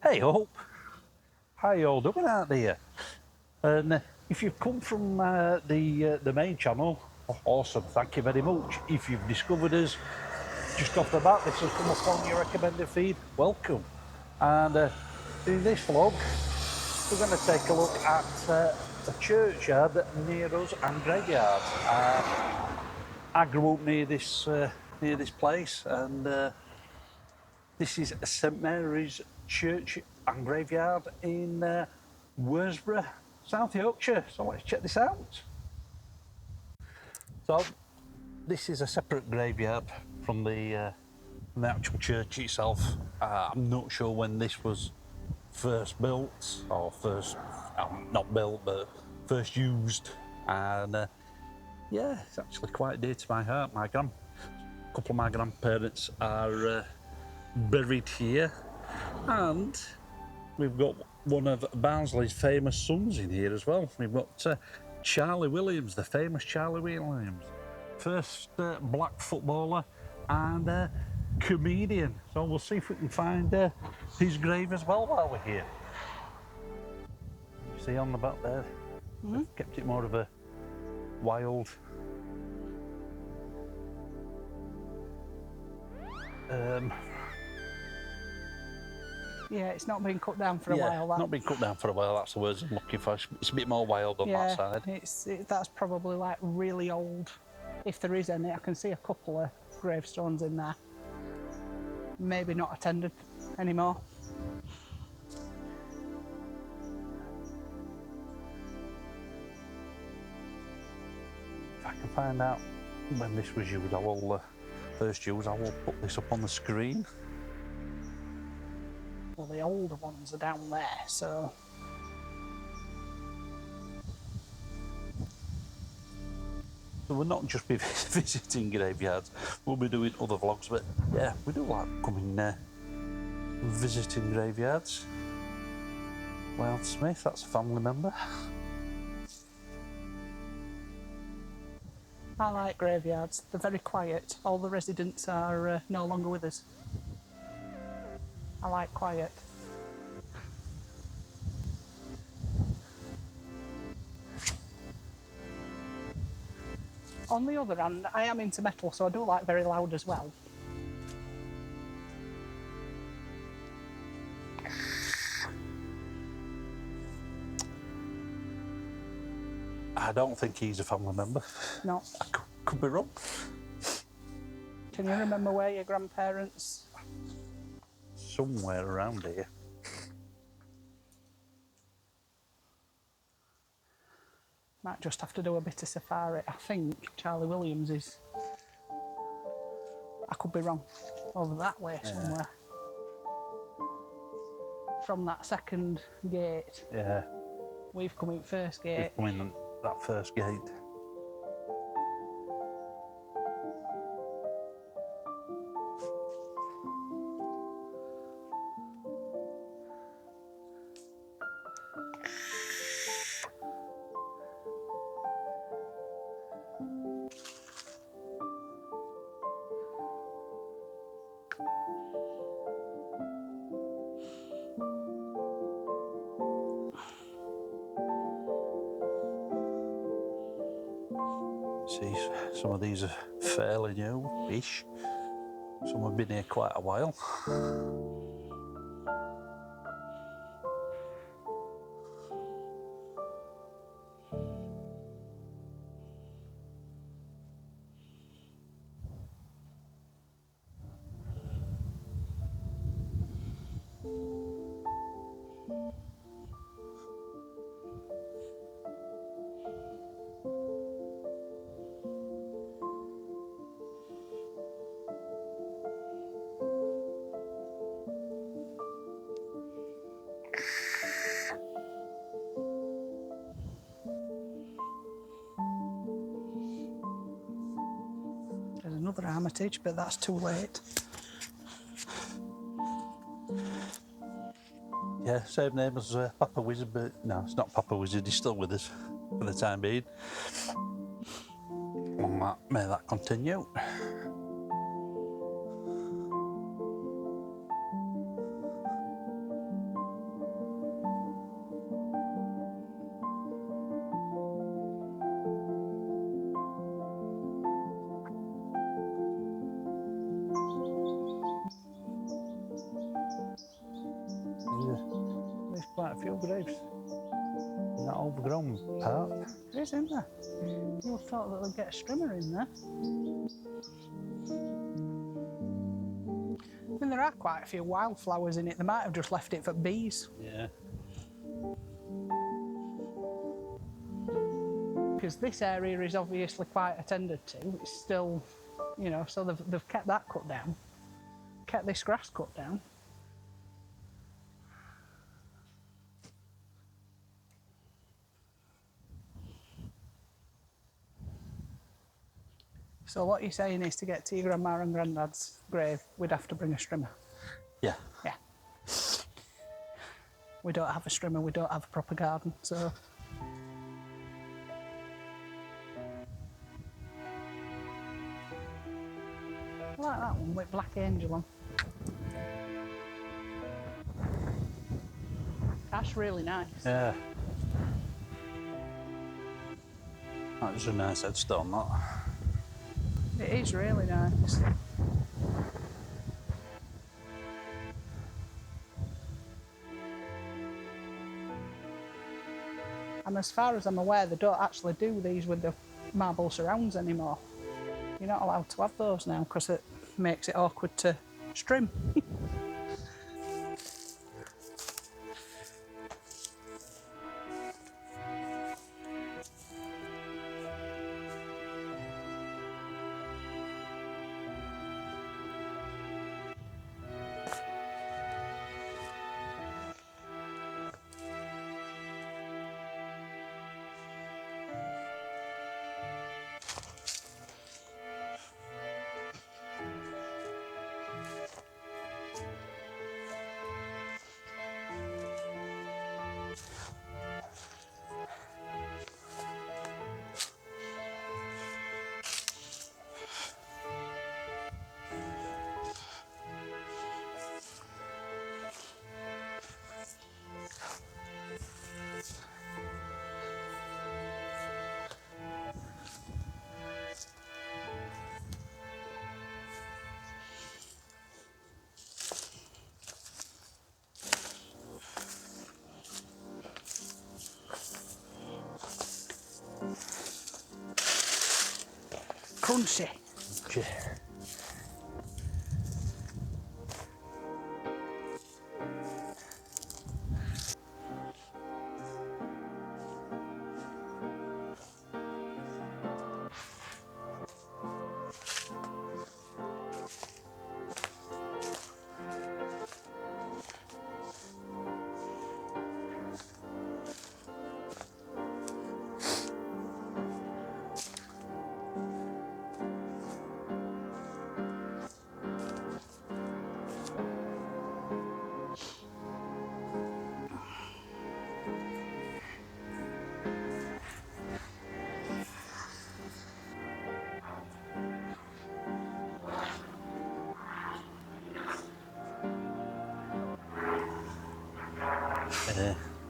Eyup, how you all doing out there? And if you've come from the main channel, awesome, thank you very much. If you've discovered us just off the bat, this has come up on your recommended feed, welcome. And in this vlog, we're going to take a look at a churchyard near us and graveyard. I grew up near this place, and this is St Mary's Church and Graveyard in Worsbrough, South Yorkshire. So let's check this out. So this is a separate graveyard from the actual church itself. I'm not sure when this was first built, or first, not built, but first used. And yeah, it's actually quite dear to my heart. A couple of my grandparents are buried here, and we've got one of Barnsley's famous sons in here as well. We've got Charlie Williams, the famous Charlie Williams, first black footballer and comedian. So we'll see if we can find his grave as well while we're here. You see on the back there, they've kept it more of a wild yeah, it's not been cut down for a while. Not been cut down for a while, that's the words I'm looking for. It's a bit more wild on that side. That's probably like really old, if there is any. I can see a couple of gravestones in there. Maybe not attended anymore. If I can find out when this was used, I will put this up on the screen. Well, the older ones are down there, so... So we'll not just be visiting graveyards, we'll be doing other vlogs, but yeah, we do like coming visiting graveyards. Wild Smith, that's a family member. I like graveyards, they're very quiet. All the residents are no longer with us. I like quiet. On the other hand, I am into metal, so I do like very loud as well. I don't think he's a family member. No. I could be wrong. Can you remember where your grandparents... Somewhere around here. Might just have to do a bit of safari. I think Charlie Williams is... I could be wrong. Over that way somewhere. From that second gate. Yeah. We've come in first gate. We've come in that first gate. See, some of these are fairly new-ish. Some have been here quite a while. There's another hermitage, but that's too late. Yeah, same name as Papa Wizard, but no, it's not Papa Wizard, he's still with us for the time being. Long that, may that continue. few graves. That overgrown part. There is, isn't there? You would have thought that they'd get a strimmer in there. I mean, there are quite a few wildflowers in it. They might have just left it for bees. Yeah. Because this area is obviously quite attended to. It's still, you know, so they've kept that cut down, kept this grass cut down. So what you're saying is to get to your grandma and granddad's grave, we'd have to bring a strimmer. Yeah. Yeah. We don't have a strimmer, we don't have a proper garden, so. I like that one with Black Angel on. That's really nice. Yeah. That's a nice headstone, that. It is really nice. And as far as I'm aware, they don't actually do these with the marble surrounds anymore. You're not allowed to have those now because it makes it awkward to strim. Crunchy. Okay.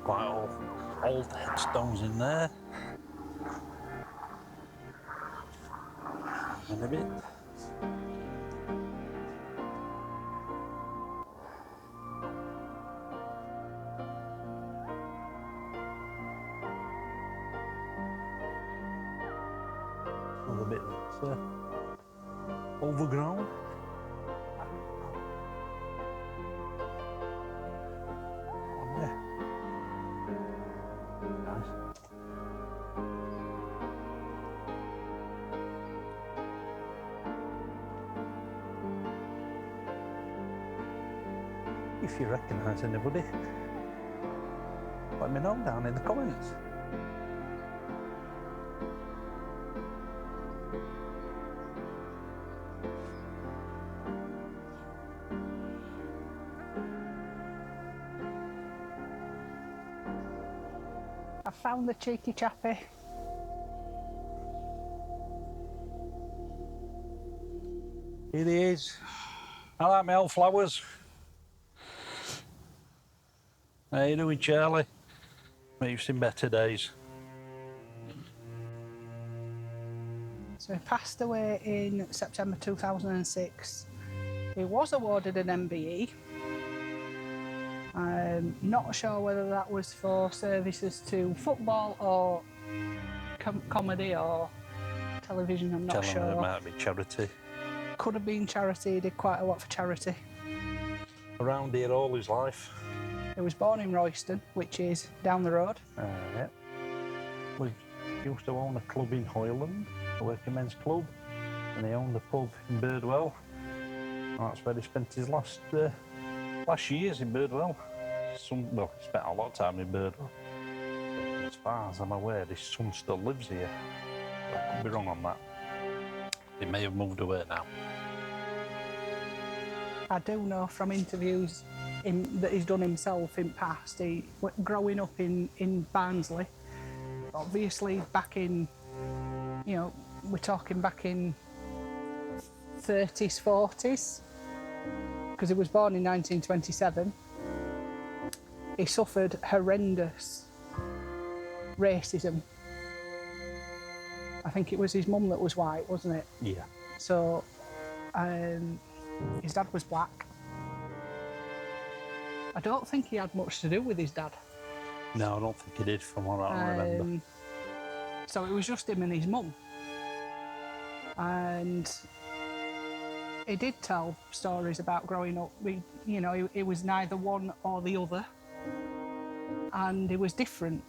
Quite old headstones in there. And a bit. Another bit that's overgrown. If you recognise anybody, let me know down in the comments. I found the cheeky chappy. Here he is. I like my old flowers. How you doing, Charlie? Mate, you've seen better days. So he passed away in September 2006. He was awarded an MBE, Not sure whether that was for services to football or comedy or television, I'm not sure. It might be charity. Could have been charity, he did quite a lot for charity. Around here all his life. He was born in Royston, which is down the road. Yeah. We used to own a club in Hoyland, a working men's club, and he owned a pub in Birdwell. And that's where he spent his last years in Birdwell. He spent a lot of time in Birdwell. As far as I'm aware, his son still lives here. I could be wrong on that. He may have moved away now. I do know from interviews that he's done himself in past, growing up in Barnsley, obviously back in, we're talking back in 30s, 40s, because he was born in 1927. He suffered horrendous racism. I think it was his mum that was white, wasn't it? Yeah. So, his dad was black. I don't think he had much to do with his dad. No, I don't think he did, from what I remember. So it was just him and his mum. And he did tell stories about growing up. He was neither one or the other. And he was different.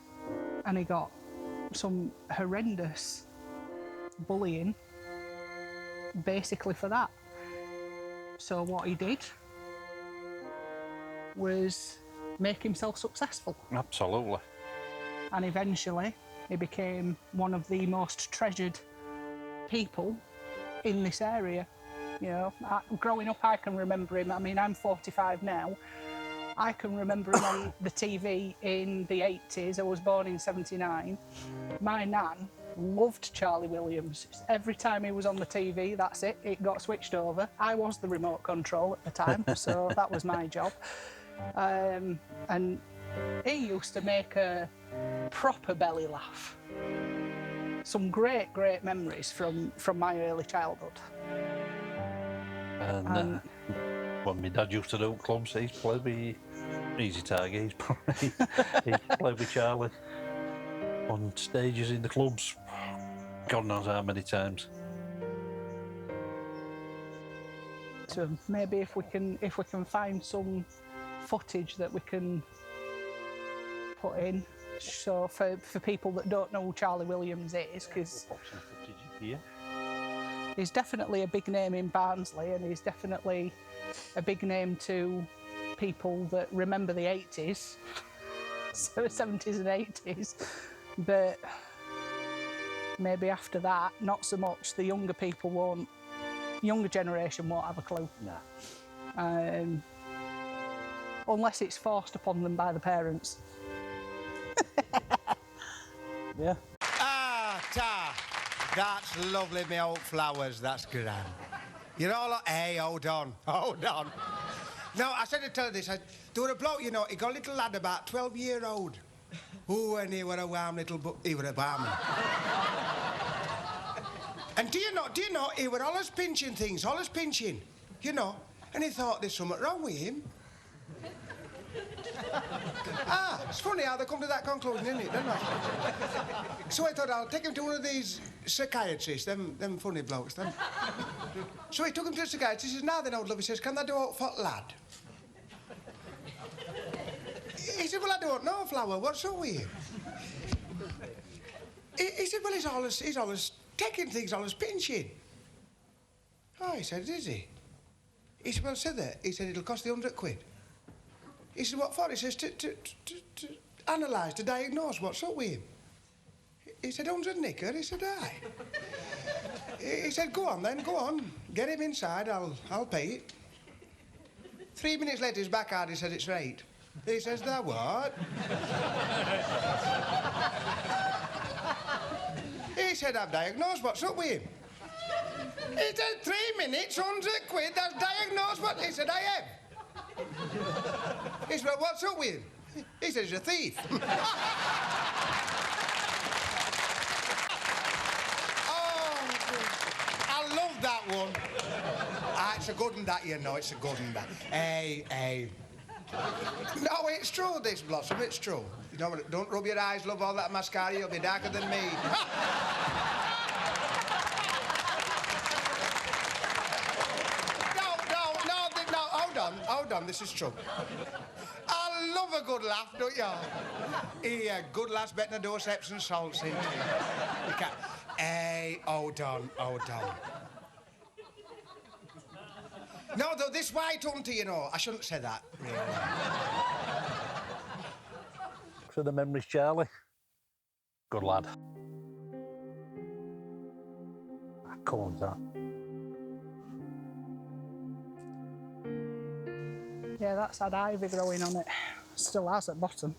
And he got some horrendous bullying basically for that. So what he did was make himself successful. Absolutely. And eventually he became one of the most treasured people in this area. Growing up, I can remember him. I mean, I'm 45 now. I can remember him on the TV in the 80s. I was born in 79. My nan loved Charlie Williams. Every time he was on the TV, that's it, it got switched over. I was the remote control at the time, so that was my job. And he used to make a proper belly laugh. Some great, great memories from my early childhood. And when my dad used to do clubs, he'd play with Easy Target, he'd play with Charlie on stages in the clubs. God knows how many times. So maybe if we can find some footage that we can put in, so for people that don't know who Charlie Williams is, because he's definitely a big name in Barnsley, and he's definitely a big name to people that remember the 80s, so the 70s and 80s, but maybe after that, not so much. The younger generation won't have a clue. Nah. Unless it's forced upon them by the parents. Yeah. That's lovely, me old flowers, that's grand. You're all like, hey, hold on. No, I said to tell you this, there was a bloke, he got a little lad about 12-year-old. Oh, and he were a warm little he were a warm. And do you know, he were always pinching things, and he thought there's something wrong with him. It's funny how they come to that conclusion, isn't it? So I thought I'll take him to one of these psychiatrists, them funny blokes, them. So he took him to a psychiatrist. He says, now then, old love, he says, can they do it for lad? He said, well, I don't know, Flower, what's up with you? He said, well, he's always taking things, always pinching. Oh, he said, is he? He said, well, said that. He said, it'll cost you £100. He said, what for? He says, to analyse, to diagnose what's up with him. He said, 100 knicker? He said, aye. He said, go on then, go on. Get him inside, I'll pay it. 3 minutes later, his back hard, he said, it's right. He says, that what? He said, I've diagnosed what's up with him. He said, 3 minutes, £100, that's diagnosed what? He said, I have. He said, well, what's up with him? He said, he's a thief. Oh, I love that one. It's a good one, that, it's a good one, that. Hey, No, it's true, this, Blossom, it's true. You know, don't rub your eyes, love, all that mascara, you'll be darker than me. No, hold on, this is true. I love a good laugh, don't you? Yeah, good laugh's better than doorsteps and salts, isn't it? You can't... Hey, hold on. No, though, this white hunter, you know, I shouldn't say that, really. For the memories, Charlie. Good lad. How cool is that? Yeah, that's had ivy growing on it. Still has at bottom.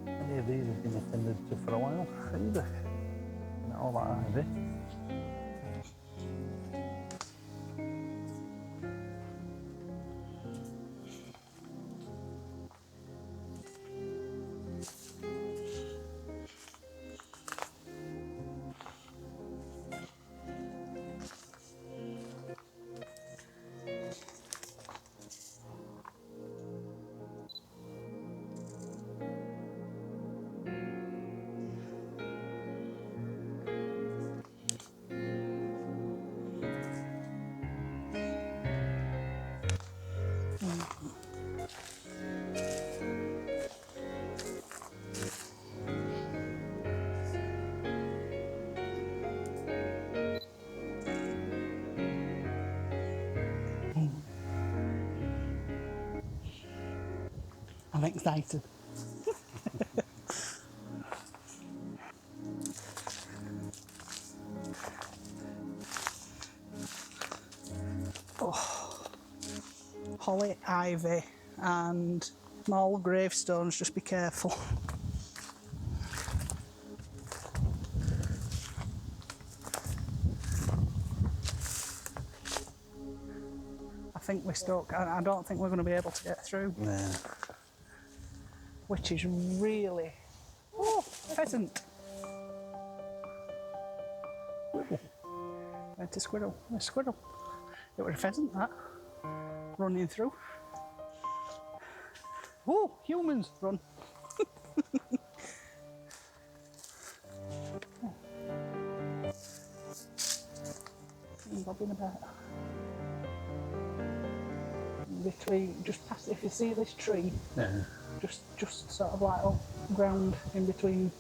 Any of these have been attended to for a while, either. Not all that ivy. I'm excited. Oh, holly, ivy, and small gravestones. Just be careful. I think we're stuck. I don't think we're going to be able to get through. Yeah. Which is really... Oh, pheasant. Where's the squirrel? A squirrel. It was a pheasant, that. Running through. Oh, humans, run. Bobbing about. Between, just past, if you see this tree, Yeah. just sort of like on ground in between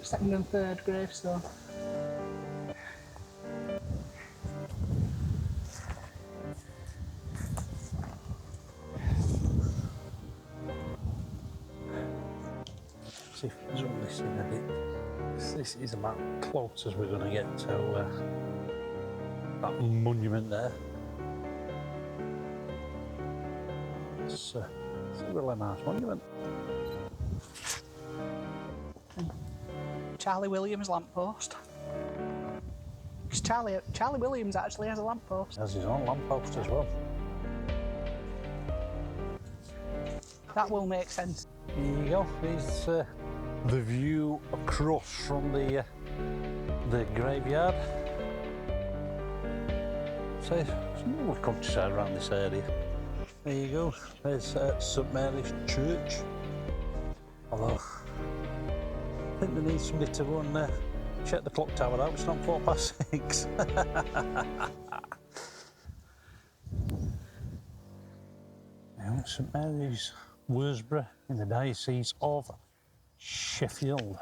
second and third gravestone. See if we zoom this in a bit. This is about close as we're going to get to that monument there. It's a really nice monument. Charlie Williams lamppost. Because Charlie Williams actually has a lamppost. Has his own lamppost as well. That will make sense. There you go. There's the view across from the graveyard. So there's more countryside around this area. There you go. There's St Mary's Church. Although I think they need somebody to go and check the clock tower out. It's not 6:15. Now, St Mary's, Worsbrough, in the Diocese of Sheffield.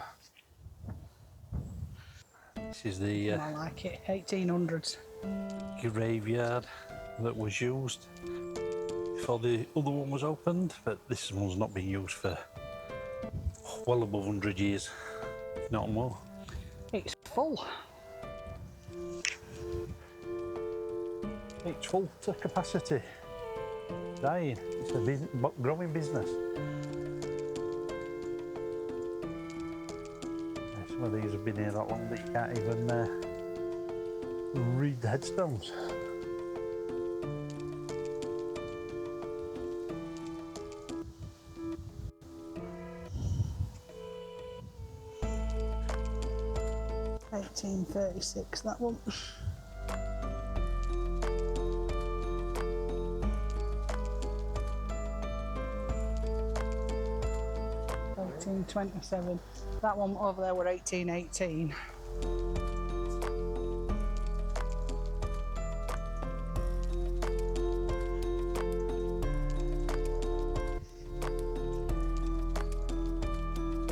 This is the I like it. 1800s. graveyard that was used before the other one was opened, but this one's not been used for well above 100 years, if not more. It's full. It's full to capacity. Dying. It's a growing business. So Some of these have been here that long that you can't even read the headstones. (1836) that one. (1827). That one over there were 1818.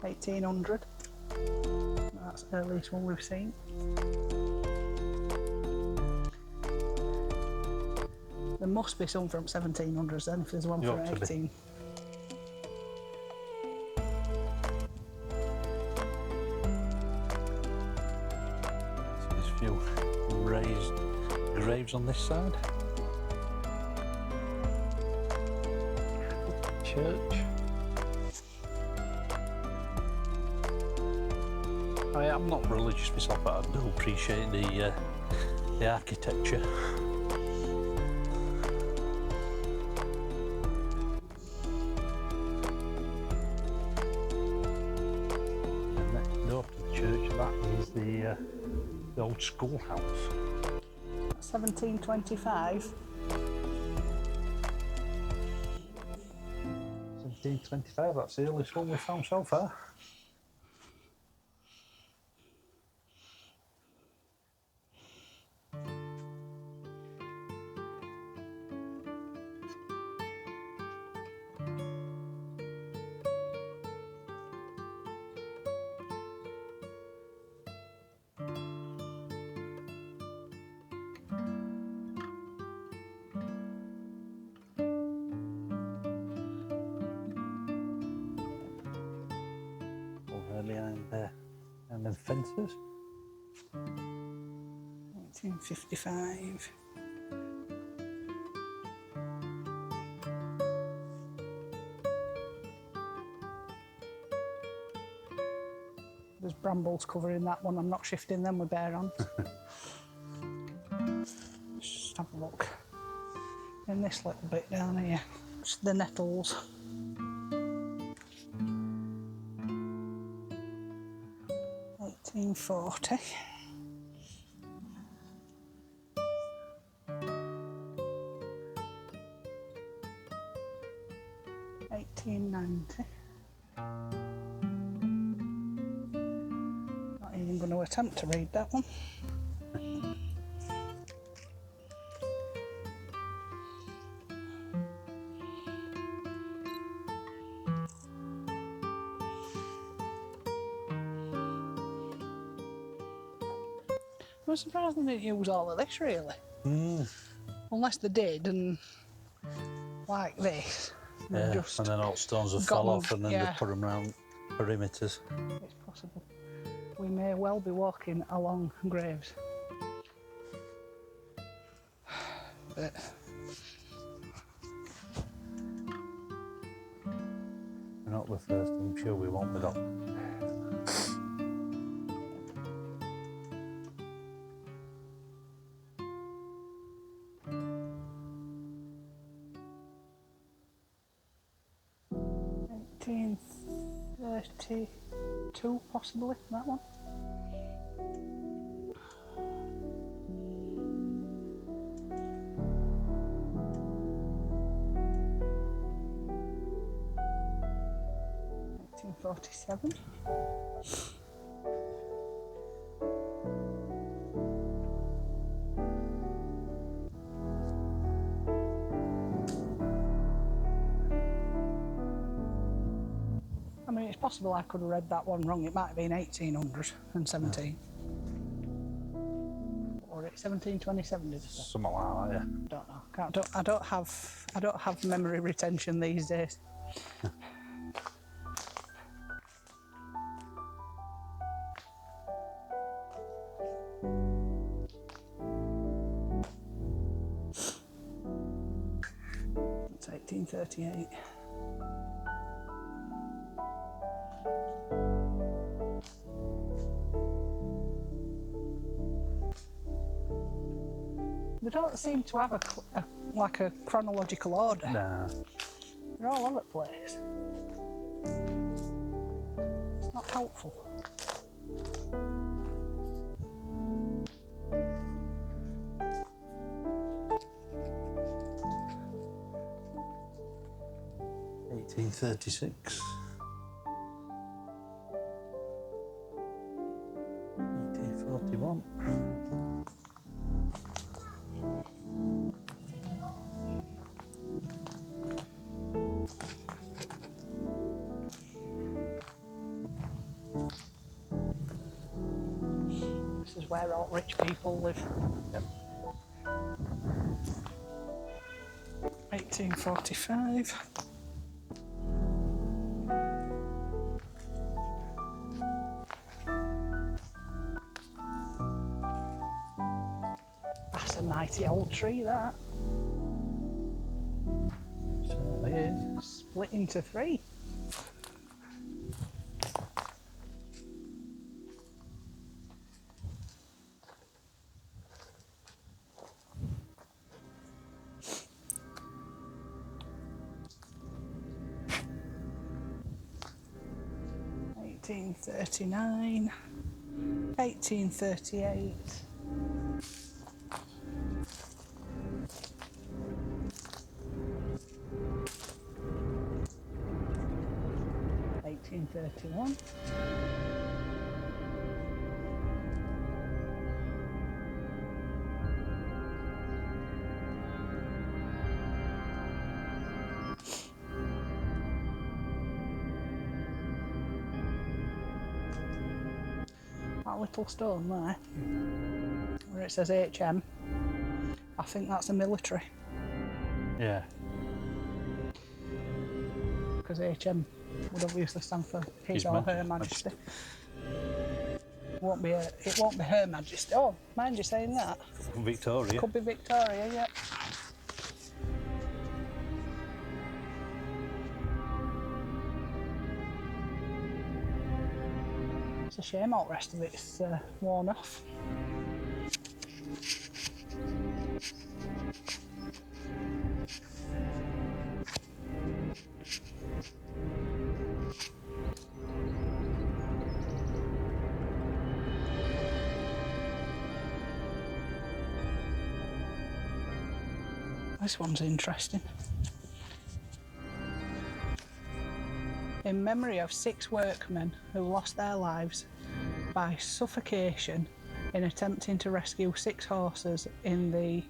(1800). That's the earliest one we've seen. There must be some from 1700s then, if there's one from 18. There's a few raised graves on this side. Church. I'm not religious myself, but I do appreciate the architecture. And next door to the church, that is the old schoolhouse. 1725. 1725, that's the earliest one we've found so far. Behind them fences. 1855. There's brambles covering that one. I'm not shifting them with bare hands. Just have a look. In this little bit down here, it's the nettles. 1840. (1890). Not even going to attempt to read that one. I'm surprised they didn't use all of this, really. Unless they did, and like this. Yeah, Just and then all stones have got fell them, off, and then yeah. they put them around perimeters. It's possible. We may well be walking along graves. But We're not the first, I'm sure we won't be that. (1832), possibly, that one. (1847). I mean, it's possible I could have read that one wrong. It might have been 1817. Or it's 1727, did it say? Something like that, yeah. Don't know. I don't have memory retention these days. It's 1838. They don't seem to have like a chronological order. Nah. They're all over the place. It's not helpful. $1836. 1841. This is where all rich people live. Yep. 1845. That's a mighty old tree, that. Certainly is. Split into three. $1839, $1838, $1831, that little stone there, where it says HM, I think that's a military, Yeah. because HM would obviously stand for His His or Her Majesty. Majesty. It won't be Her Majesty. Oh, mind you saying that? Victoria. Could be Victoria, yeah. It's a shame all the rest of it's worn off. This one's interesting. In memory of 6 workmen who lost their lives by suffocation in attempting to rescue 6 horses in the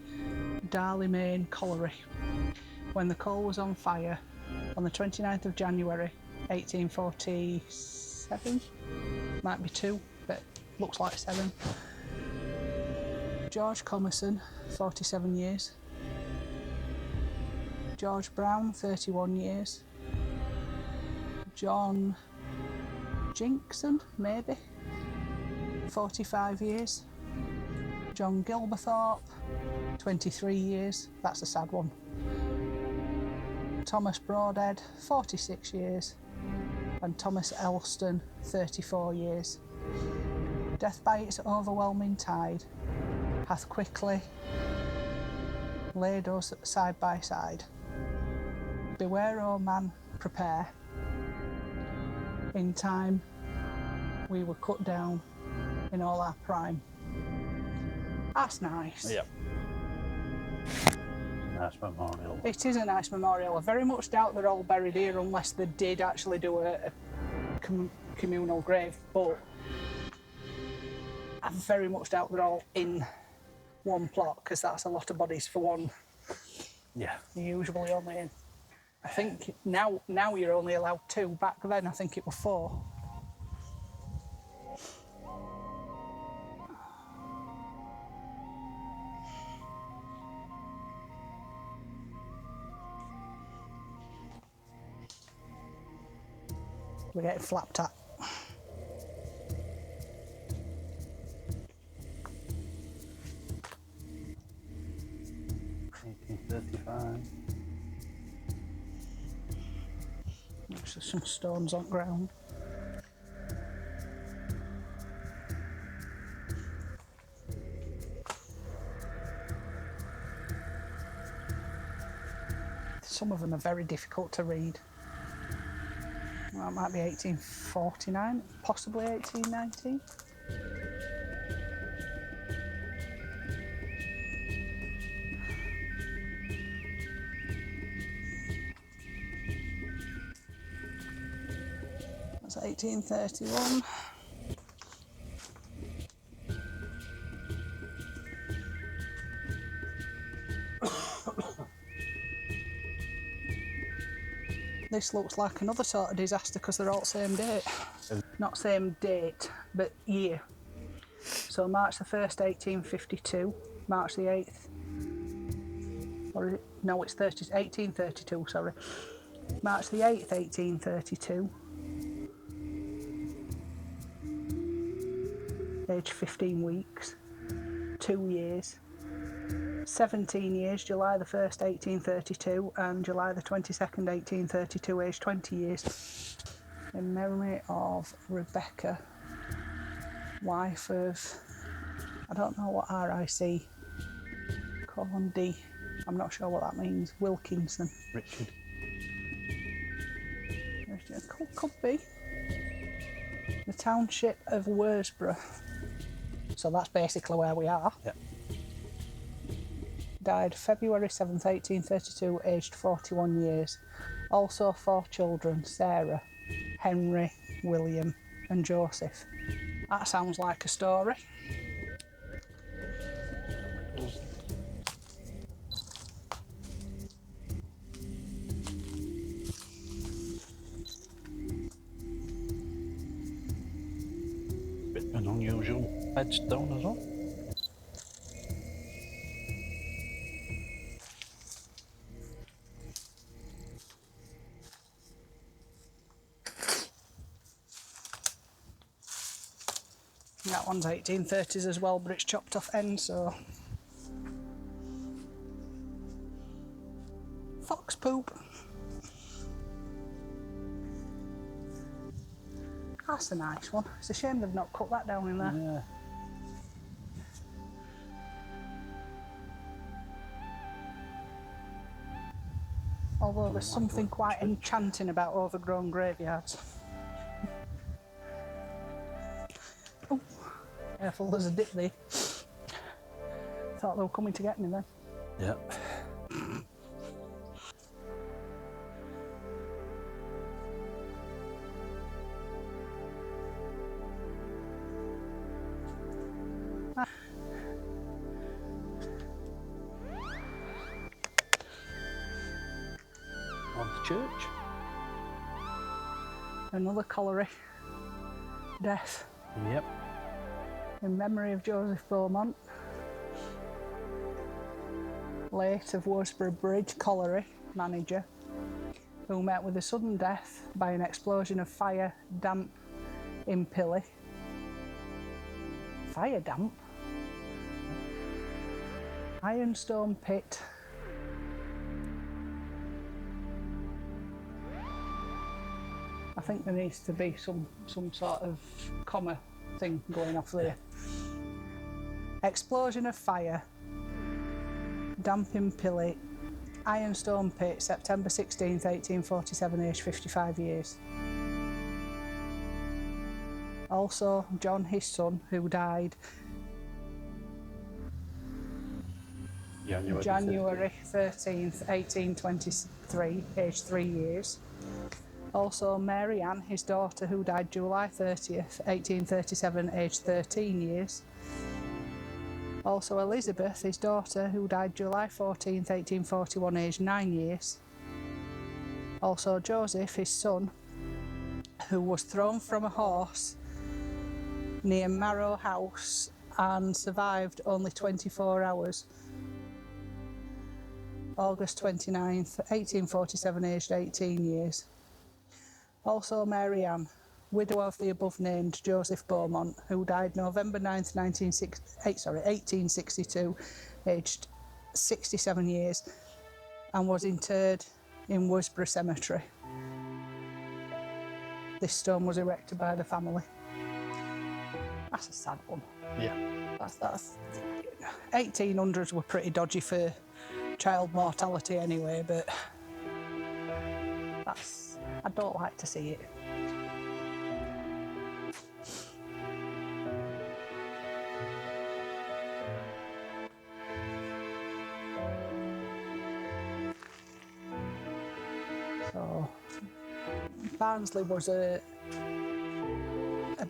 Darley Main colliery when the coal was on fire on the 29th of January 1847. Might be 2, but looks like 7. George Commerson, 47 years. George Brown, 31 years. John Jinkson, maybe, 45 years. John Gilberthorpe, 23 years. That's a sad one. Thomas Broadhead, 46 years. And Thomas Elston, 34 years. Death by its overwhelming tide hath quickly laid us side by side. Beware, O man, prepare. In time we were cut down in all our prime. That's nice. Yep. Nice memorial. It is a nice memorial. I very much doubt they're all buried here unless they did actually do a communal grave, but I very much doubt they're all in one plot because that's a lot of bodies for one. Yeah. You're usually only in. I think now you're only allowed 2. Back then I think it was 4. We're getting flapped at. There's some stones on ground. Some of them are very difficult to read. Well, that might be 1849, possibly 1819. That's 1831. This looks like another sort of disaster because they're all same date. Not same date, but year. So March the 1st, 1852, March the 8th, or is it? No, it's 1832, sorry. March the 8th, 1832, age 15 weeks, 2 years. 17 years, July the 1st, 1832, and July the 22nd, 1832, aged 20 years. In memory of Rebecca, wife of, I don't know what RIC, colon D, I'm not sure what that means, Wilkinson. Richard. Could be. The township of Worsbrough. So that's basically where we are. Yep. Died February 7th, 1832, aged 41 years. Also 4 children, Sarah, Henry, William and Joseph. That sounds like a story. Bit of an unusual headstone as well. That one's 1830s as well, but it's chopped off end, so. Fox poop. That's a nice one. It's a shame they've not cut that down in there. Yeah. Although there's something quite enchanting about overgrown graveyards. Oh, careful, there's a dip there. Thought they were coming to get me then. Yeah. On the church. Another colliery. Death. Yep. In memory of Joseph Beaumont, late of Worsbrough Bridge Colliery manager, who met with a sudden death by an explosion of fire damp in Pilly. Fire damp? Ironstone pit. I think there needs to be some sort of comma thing going off there. Explosion of fire, damp in Pilly, Ironstone pit, September 16th, 1847, aged 55 years. Also, John, his son, who died January 13th, 1823, aged 3 years. Also, Mary Ann, his daughter, who died July 30th, 1837, aged 13 years. Also, Elizabeth, his daughter, who died July 14th, 1841, aged 9 years. Also, Joseph, his son, who was thrown from a horse near Marrow House and survived only 24 hours. August 29th, 1847, aged 18 years. Also, Mary Ann, widow of the above-named Joseph Beaumont, who died November 9th, 1862, aged 67 years, and was interred in Worsbrough Cemetery. This stone was erected by the family. That's a sad one. Yeah. That's 1800s were pretty dodgy for child mortality anyway, but I don't like to see it. So, Barnsley was a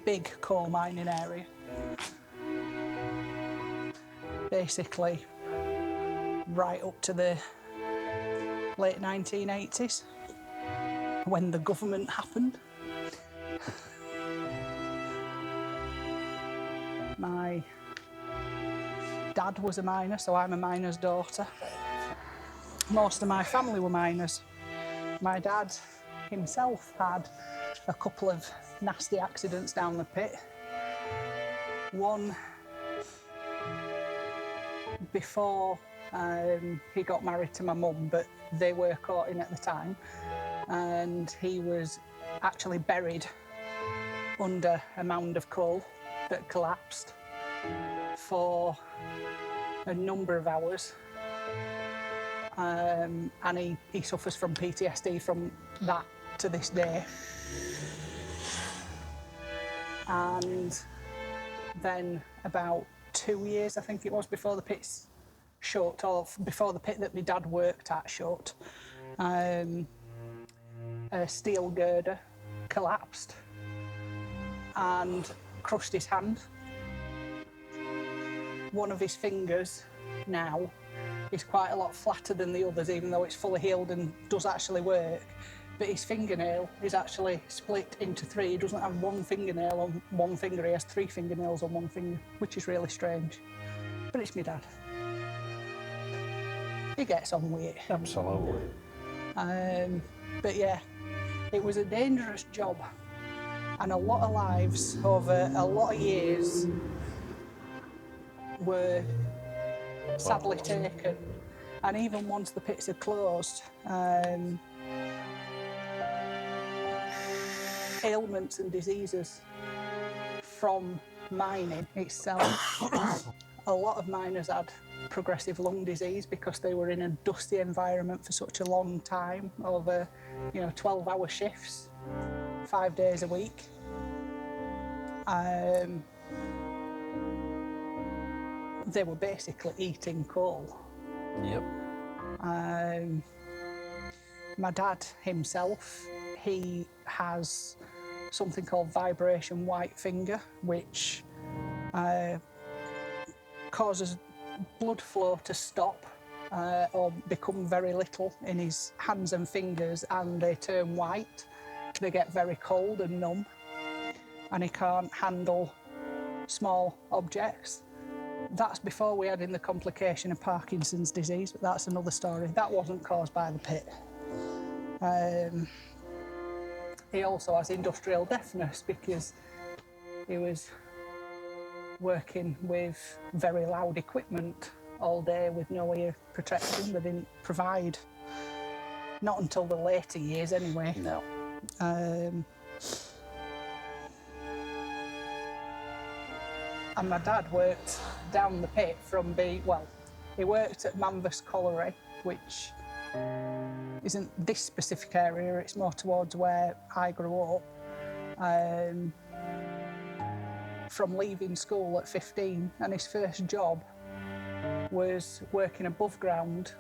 big coal mining area. Basically, right up to the late 1980s, when the government happened. My dad was a miner, so I'm a miner's daughter. Most of my family were miners. My dad himself had a couple of nasty accidents down the pit. One before he got married to my mum, but they were courting at the time, and he was actually buried under a mound of coal that collapsed for a number of hours, and he suffers from PTSD from that to this day. And then about 2 years, I think it was, before the pit's shut, or before the pit that my dad worked at shut, a steel girder collapsed and crushed his hand. One of his fingers now is quite a lot flatter than the others, even though it's fully healed and does actually work. But his fingernail is actually split into three. He doesn't have one fingernail on one finger, he has 3 fingernails on one finger, which is really strange. But it's my dad. He gets on with it. Absolutely. But yeah, it was a dangerous job, and a lot of lives over a lot of years were sadly taken. And even once the pits had closed, ailments and diseases from mining itself. A lot of miners had progressive lung disease because they were in a dusty environment for such a long time, over 12-hour shifts, 5 days a week. They were basically eating coal. Yep. My dad himself, he has something called vibration white finger, which causes blood flow to stop or become very little in his hands and fingers, and they turn white. They get very cold and numb, and he can't handle small objects. That's before we had in the complication of Parkinson's disease, but that's another story. That wasn't caused by the pit. He also has industrial deafness because he was working with very loud equipment all day with no ear protection. They didn't provide, not until the later years anyway. No. And my dad worked down the pit from he worked at Manvers Colliery, which isn't this specific area, it's more towards where I grew up. From leaving school at 15, and his first job was working above ground.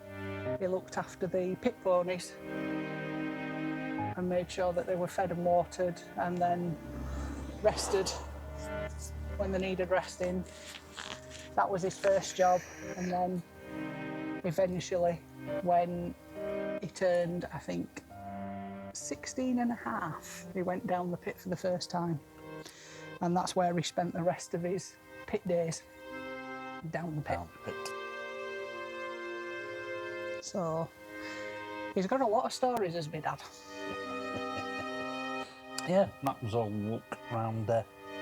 He looked after the pit ponies and made sure that they were fed and watered, and then rested when they needed resting. That was his first job, and then eventually, when he turned, I think, 16 and a half, he went down the pit for the first time. And that's where he spent the rest of his pit days, down the pit. So, he's got a lot of stories, as my dad. Yeah, that was all look around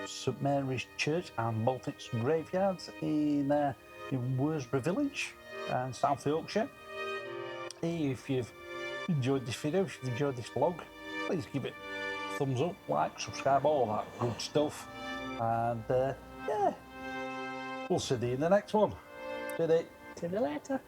St Mary's Church and both its graveyards in Worsbrough village in South Yorkshire. If you've enjoyed this video, if you've enjoyed this vlog, please give it a thumbs up, like, subscribe, all that good stuff. And yeah, we'll see you in the next one. See you later.